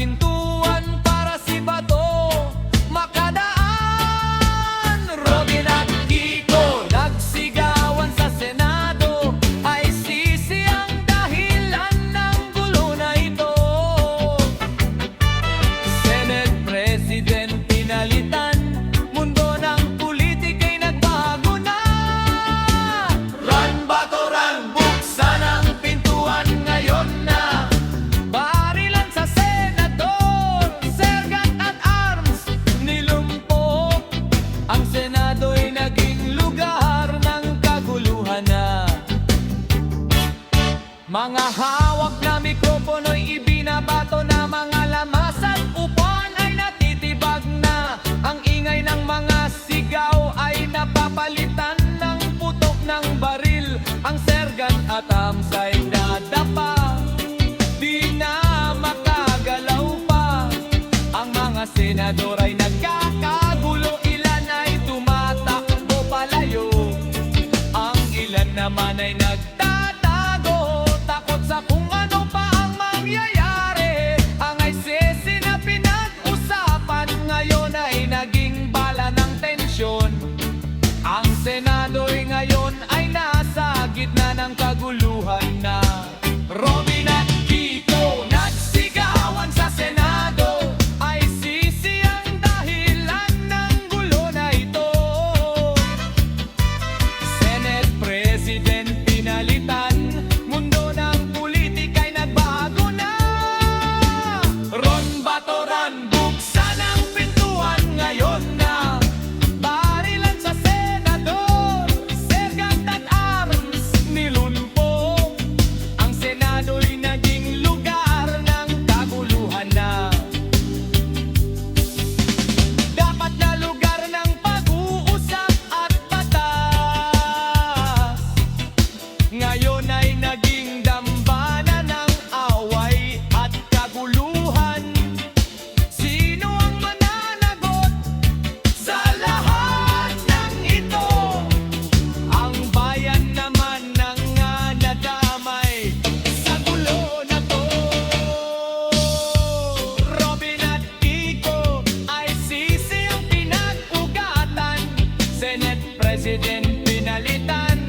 pintuan para si Bato makadaan. Robin at Kiko nagsigawan sa Senado, ay sisi ang dahilan ng gulo na ito. Senate President pinalitan, mundo ng politika'y nagbago na. Run Bato run, buksan ang pintuan ngayon na. Barilan sa senador, sergeant at arms nilumpok. Ang Senado'y naging lugar ng kaguluhan na. Mga hawak na mikropono'y ibinabato na, mga lamas at upuan ay natitibag na. Ang ingay ng mga sigaw ay napapalitan ng putok ng baril. Ang sergeant at arms ay nadapa, di na makagalaw pa. Ang mga senador ay nagkakagulo, ilan ay tumatakbo palayo. Ang ilan naman ay nagtatago, takot sa kung ano pa ang mangyayari. Ang ICC na pinag-usapan ngayon ay naging bala ng tensyon. Ang Senado'y ngayon ay nasa gitna ng kaguluhan na. Robin at Kiko nagsigawan sa Senado, ay sisi ang dahilan ng gulo na ito. Senate President pinalitan, mundo ng politika'y nagbago na. Ron Bato run, buksan ang pintuan ngayon na. Barilan sa senador, sergeant at arms nilumpok. Ang Senado'y naging lugar ng kaguluhan na. Dapat na lugar ng pag-uusap at batas, ngayon ay naging dambana ng away at kaguluhan. Sino ang mananagot sa lahat ng ito? Ang bayan naman ang nadamay sa gulo na to. Robin at Kiko ay sisi ang pinag-ugatan. Senate President pinalitan,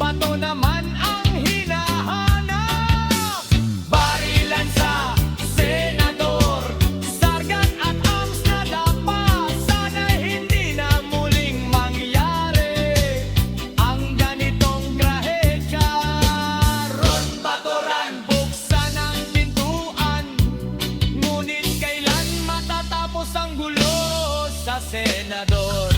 Bato naman ang hinahanap. Barilan sa senador, sergeant at arms na dapa. Sana'y hindi na muling mangyari ang ganitong trahedya. Ron Bato run, buksan ang pintuan. Ngunit kailan matatapos ang gulo sa senador?